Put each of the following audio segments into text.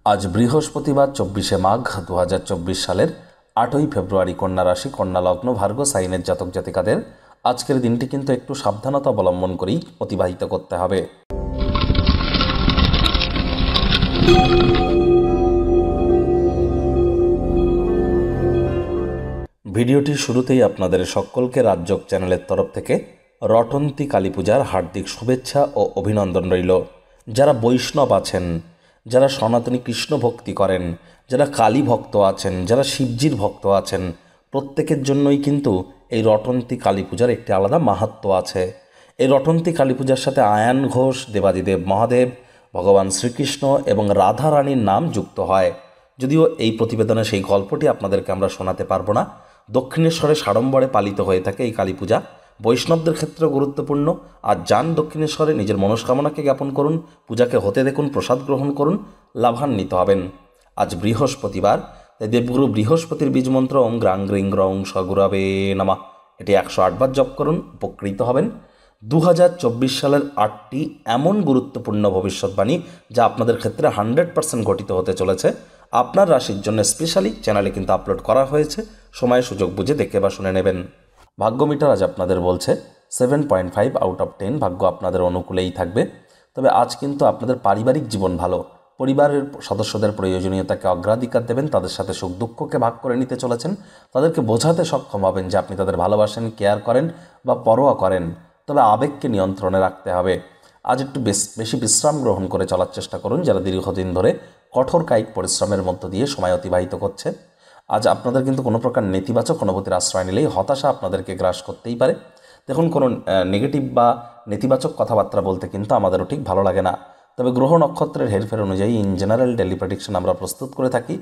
আজ বৃহস্পতিবার ২৪শে মাঘ ২০২৪ সালের ৮ই ফেব্রুয়ারি কন্যা রাশি কন্যা লগ্ন ভার্গ সাইনের জাতক জাতিকাদের আজকের দিনটি কিন্তু একটু সাবধানতা অবলম্বন করেই অতিবাহিত করতে হবে। ভিডিওটির শুরুতেই আপনাদের সকলকে রাজযোগ চ্যানেলের তরফ থেকে রটন্তী কালী পূজার হার্দিক শুভেচ্ছা ও অভিনন্দন রইল। যারা বৈষ্ণব আছেন, যারা সনাতনী কৃষ্ণ ভক্তি করেন, যারা কালী ভক্ত আছেন, যারা শিবজির ভক্ত আছেন, প্রত্যেকের জন্যই কিন্তু এই রটন্তী কালী পূজার একটি আলাদা মাহাত্ম্য আছে। এই রটন্তী কালী পূজার সাথে আয়ান ঘোষ, দেবাদিদেব মহাদেব, ভগবান শ্রীকৃষ্ণ এবং রাধা রানীর নাম যুক্ত হয়। যদিও এই প্রতিবেদনে সেই গল্পটি আপনাদেরকে আমরা শোনাতে পারবো না। দক্ষিণেশ্বরে সাড়ম্বরে পালিত হয়ে থাকে এই কালী পূজা, বৈষ্ণবদের ক্ষেত্রে গুরুত্বপূর্ণ। আর যান দক্ষিণেশ্বরে, নিজের মনস্কামনাকে জ্ঞাপন করুন, পূজাকে হতে দেখুন, প্রসাদ গ্রহণ করুন, লাভান্বিত হবেন। আজ বৃহস্পতিবার, তাই দেবগুরু বৃহস্পতির বীজমন্ত্র ওম গ্রাং গ্রিং গ্রং সগুরবে নমঃ এটি ১০৮ বার জপ করুন, উপকৃত হবেন। ২০২৪ সালের ৮টি এমন গুরুত্বপূর্ণ ভবিষ্যৎবাণী যা আপনাদের ক্ষেত্রে 100% ঘটিত হতে চলেছে। আপনার রাশির জন্য স্পেশালি চ্যানেলে কিন্তু আপলোড করা হয়েছে, সময় সুযোগ বুঝে দেখে বা শুনে নেবেন। ভাগ্য মিটার আজ আপনাদের বলছে 7.5 আউট অফ 10, ভাগ্য আপনাদের অনুকূলেই থাকবে। তবে আজ কিন্তু আপনাদের পারিবারিক জীবন ভালো, পরিবারের সদস্যদের প্রয়োজনীয়তাকে অগ্রাধিকার দেবেন, তাদের সাথে সুখ দুঃখকে ভাগ করে নিতে চলেছেন, তাদেরকে বোঝাতে সক্ষম হবেন যে আপনি তাদের ভালোবাসেন, কেয়ার করেন বা পরোয়া করেন। তবে আবেগকে নিয়ন্ত্রণে রাখতে হবে। আজ একটু বেশি বিশ্রাম গ্রহণ করে চলার চেষ্টা করুন যারা দীর্ঘদিন ধরে কঠোর কায়িক পরিশ্রমের মধ্য দিয়ে সময় অতিবাহিত করছে। আজ আপনাদের কিন্তু কোনো প্রকার নেতিবাচক অনুভূতির আশ্রয় নিলেই হতাশা আপনাদেরকে গ্রাস করতেই পারে। দেখুন, কোনো নেগেটিভ বা নেতিবাচক কথাবার্তা বলতে কিন্তু আমাদেরও ঠিক ভালো লাগে না। তবে গ্রহ নক্ষত্রের হেরফের অনুযায়ী ইন জেনারেল ডেলি প্রেডিকশন আমরা প্রস্তুত করে থাকি।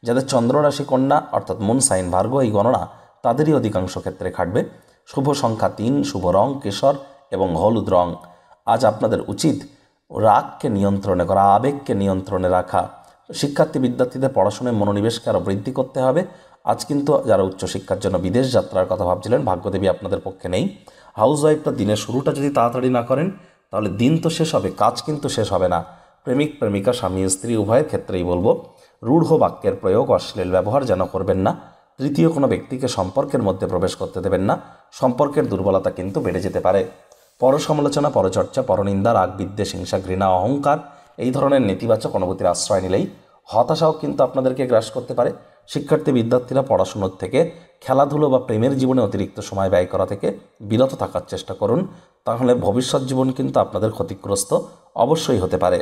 যাদের চন্দ্র রাশি কন্যা অর্থাৎ মুন সাইন ভার্গ, এই গণনা তাদেরই অধিকাংশ ক্ষেত্রে খাটবে। শুভ সংখ্যা ৩, শুভ রং কেশর এবং হলুদ রং। আজ আপনাদের উচিত রাগকে নিয়ন্ত্রণে করা, আবেগকে নিয়ন্ত্রণে রাখা। শিক্ষার্থী বিদ্যার্থীদের পড়াশোনায় মনোনিবেশকে আরও বৃদ্ধি করতে হবে। আজ কিন্তু যারা উচ্চশিক্ষার জন্য বিদেশ যাত্রার কথা ভাবছিলেন, ভাগ্যদেবী আপনাদের পক্ষে নেই। হাউসওয়াইফরা দিনের শুরুটা যদি তাড়াতাড়ি না করেন তাহলে দিন তো শেষ হবে, কাজ কিন্তু শেষ হবে না। প্রেমিক প্রেমিকা, স্বামী স্ত্রী উভয়ের ক্ষেত্রেই বলবো, রূঢ় বাক্যের প্রয়োগ, অশ্লীল ব্যবহার যেন করবেন না। তৃতীয় কোনো ব্যক্তিকে সম্পর্কের মধ্যে প্রবেশ করতে দেবেন না, সম্পর্কের দুর্বলতা কিন্তু বেড়ে যেতে পারে। পরসমালোচনা, পরচর্চা, পরনিন্দা, রাগ, বিদ্বেষ, হিংসা, ঘৃণা, অহংকার এই ধরনের নেতিবাচক অনুভূতির আশ্রয় নিলেই হতাশাও কিন্তু আপনাদেরকে গ্রাস করতে পারে। শিক্ষার্থী বিদ্যার্থীরা পড়াশুনোর থেকে খেলাধুলো বা প্রেমের জীবনে অতিরিক্ত সময় ব্যয় করা থেকে বিরত থাকার চেষ্টা করুন, তাহলে ভবিষ্যৎ জীবন কিন্তু আপনাদের ক্ষতিগ্রস্ত অবশ্যই হতে পারে।